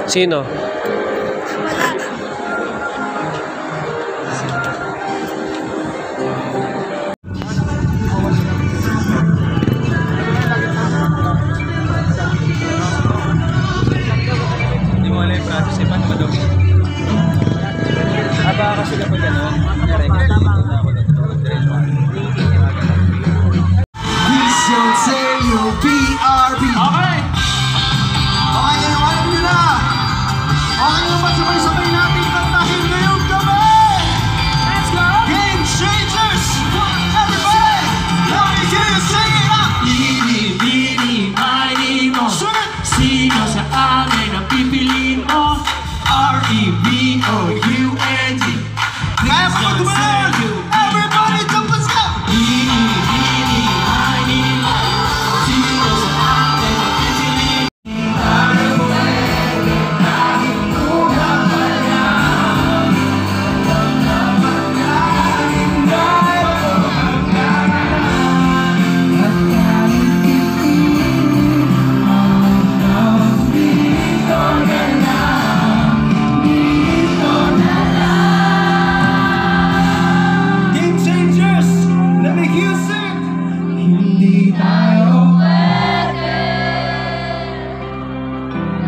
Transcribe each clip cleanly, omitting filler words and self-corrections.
Sino? Hindi mo alam yung process, paano madumi? Haba kasi na po gano'n. Okay! Okay, ganawalan nyo na! Okay naman, sabay-sabay natin kantahin ngayong gabi! Let's go! Game Changers! Everybody! Let me hear you sing it out! Bini, mali mo. Sino sa amin ang pipiliin mo? R-E-B-O-U-N-D. Kaya pa magdumaan! Everybody jump, let's go! Bini, mali mo. Sino sa amin ang pipiliin mo? Game Changers! Let me hear you sing! Hindi tayo pwede!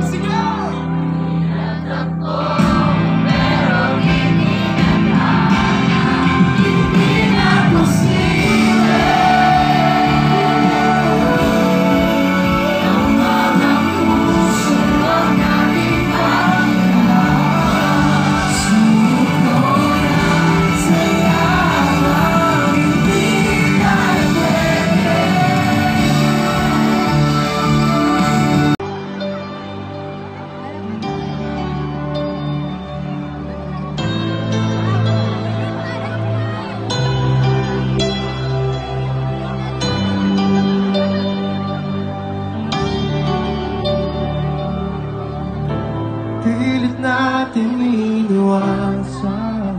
Sige! Pilit natin iniwasan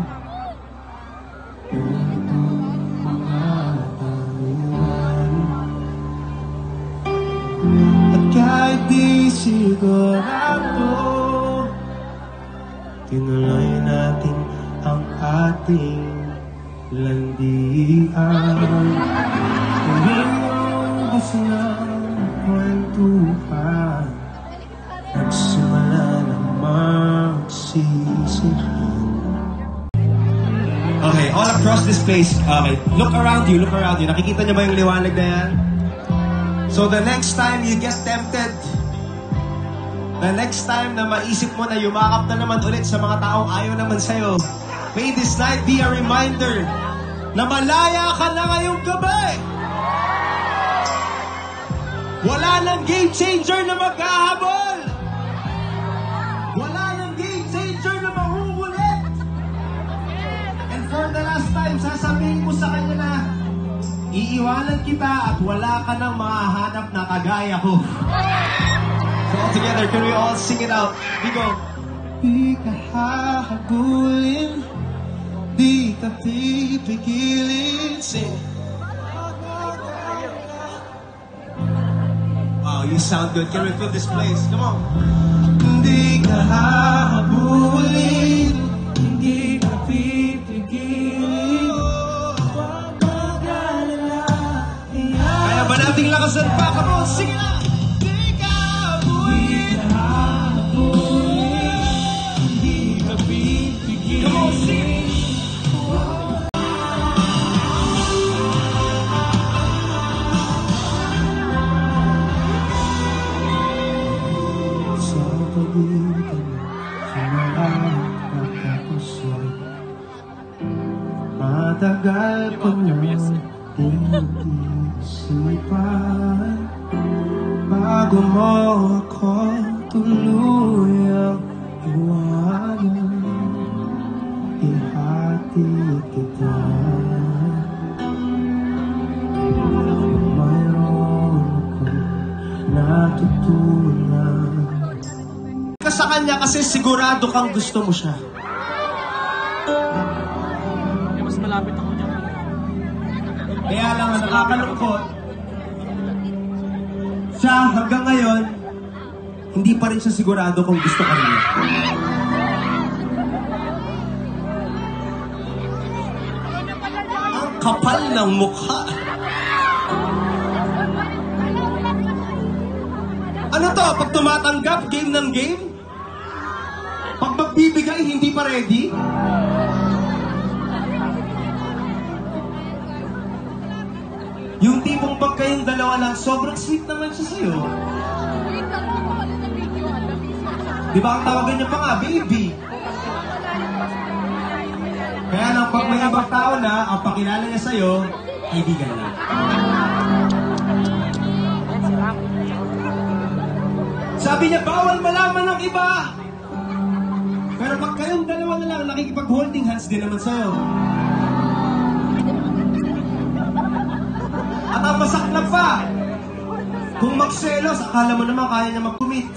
itong mga taluan. At kahit di sigurado, tinuloy natin ang ating landian. Tuwing ubos ng kwentuhan, nagsimula ng magsisihan. Okay, all across this place, okay, look around you. Nakikita niyo ba yung liwanag na yan? So the next time you get tempted, the next time na maisip mo na yumakap na naman ulit sa mga taong ayaw naman sa'yo, may this night be a reminder na malaya ka na ngayong gabi! Wala nang game changer na maghahabol! Wala nang game changer na mahuhulit! And for the last time, sasabihin mo sa kanya na iiwanan kita at wala ka nang mahahanap na kagaya ko. So all together, can we all sing it out? We go. Di ka hahabulin, di ka pipigilin. Sing. Wow, you sound good. Can we fill this place? Come on. Di ka hahabulin, di ka pipigilin. Kaya ba nating lakasan pa? Come on, sing it out. Di ka hahabulin, di ka pipigilin. Come on, sing it. Matagal ko na tinisipan bago mo ako tuluyang iwanan, ihati kita. Mayroon akong natutunan ka sa kanya kasi sigurado kang gusto mo siya. Mas malapit ako dyan. Kaya lang nakakalungkot, siya hanggang ngayon, hindi pa rin siya sigurado kung gusto ka niya. Ang kapal ng mukha. Ano to? Pag tumatanggap, game ng game? Pag magbibigay, hindi pa ready? Yung tipong pag kayong dalawa lang, sobrang sweet naman siya sa'yo. Di ba ang tawagan niya pa nga, baby? Kaya lang, pag may ibang tao na, ang pakilala niya sa'yo, kaibigan na. Sabi niya, bawal malaman ng iba! Pero pag kayong dalawa na lang, nakikipag-holding hands din naman sa'yo. At ang masaklap pa, kung magselos, akala mo naman kaya niya mag-commit.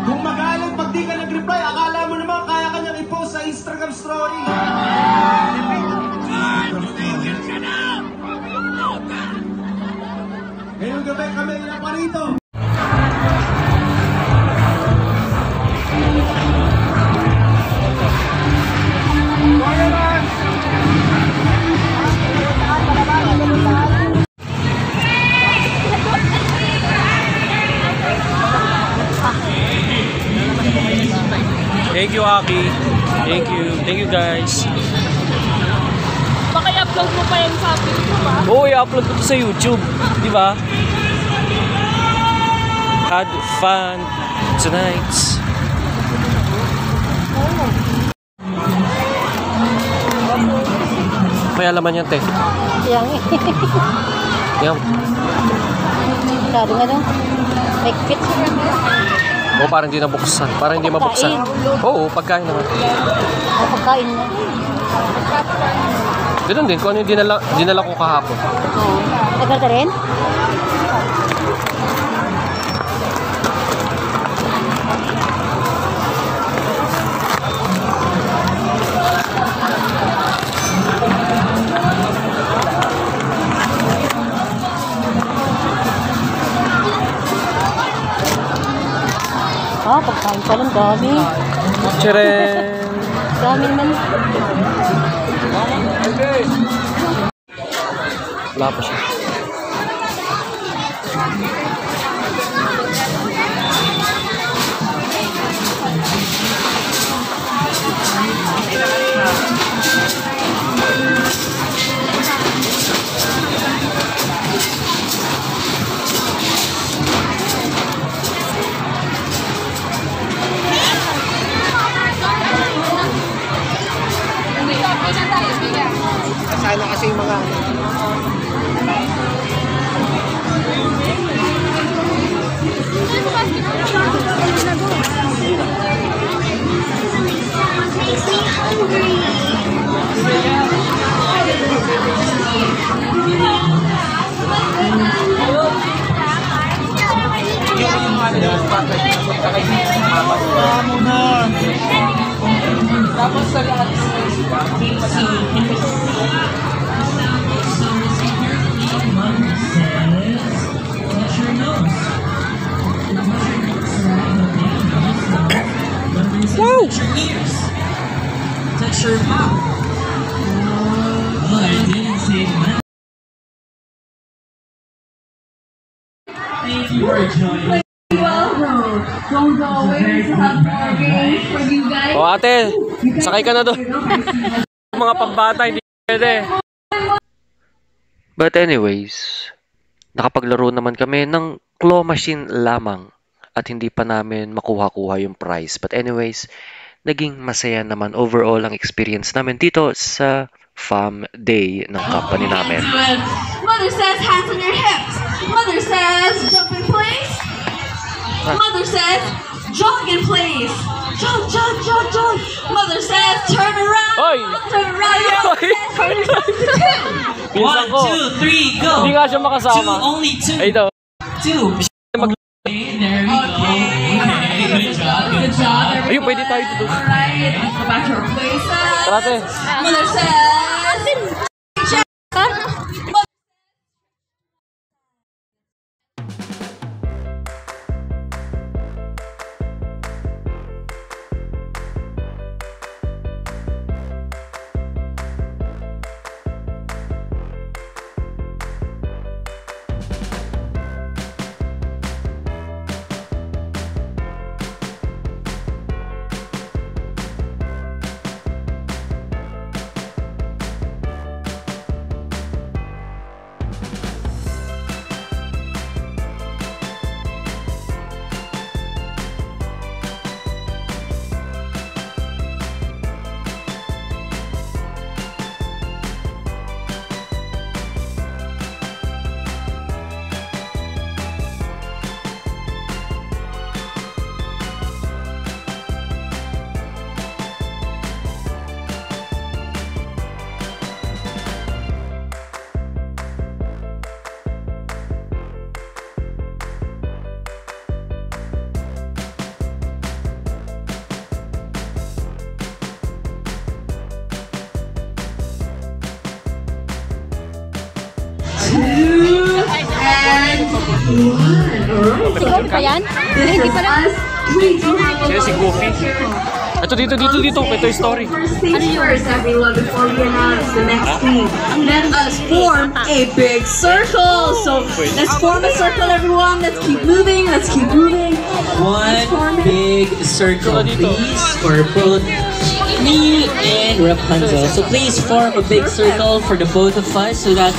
Kung magaling pag di ka nag-reply, akala mo naman kaya ka niyang i-post sa Instagram story. Ngayong gabi kami na pa rito. Thank you, Aki. Thank you. Thank you, guys. Baka i-upload mo pa yan sa YouTube, ba? Oo, i-upload ko to sa YouTube. Di ba? Had fun tonight. May alaman yan, te. Yang eh. Yan. Sabi nga doon. Higpit. Oo, parang hindi nabuksan. Parang hindi mabuksan. Oo, pagkain naman. Ang pagkain mo. Ganun din, kung ano yung dinala ko kahapon. Oo. Tagal ka rin? Pagkain pa lang, dami. Tcharan! Dami naman. Wala pa siya. Sana kasi yung mga... Tapos sa lahat Wow! Touch your mouth. Oh, I didn't say much. Thank you for joining. Don't go away. We have more games for you guys. O ate, sakay ka na doon. Mga pambata, hindi pwede. But anyways, nakapaglaro naman kami ng claw machine lamang at hindi pa namin makuha-kuha yung prize. But anyways, naging masaya naman overall ang experience namin dito sa Fam Day ng company namin. Mother says hands on your hips. Mother says jump in place. Mother says jog in place. Jog, jog, jog, jog. Mother says turn around. Oy! Turn around. Oy! Pinsan 1, ko. 2, 3, go! Hindi nga siya makasama. Only two. Ay, ito. Two. Okay, there we go. Okay, good job. Good job. Ayun, pwede tayo dito. Alright, go back to our places. Tara, ate. Mother says check. Alright. Ikaw pa yan? This is us. We do have a Kaya si Goofy. Ito, dito. Ito yung story. First things first, everyone, before we announce the next team, let us form a big circle. So let's form a circle, everyone. Let's keep moving. Let's keep moving. One big circle, please, for both me and Rapunzel. So please form a big circle for the both of us so that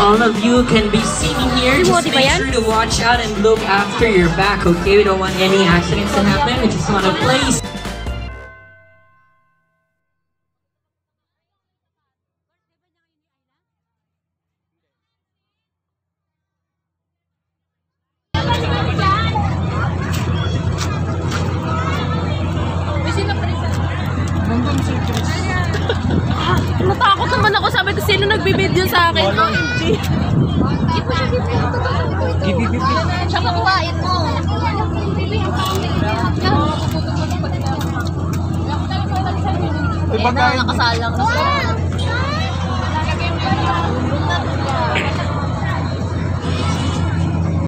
all of you can be seen here. Just make sure to watch out and look after your back, okay? We don't want any accidents to happen. We just want to place. Natakot naman ako. Sabi ko, sino nagbibideo sa akin? OMG. Siya makuhain mo. Ayan na, nakasalang na.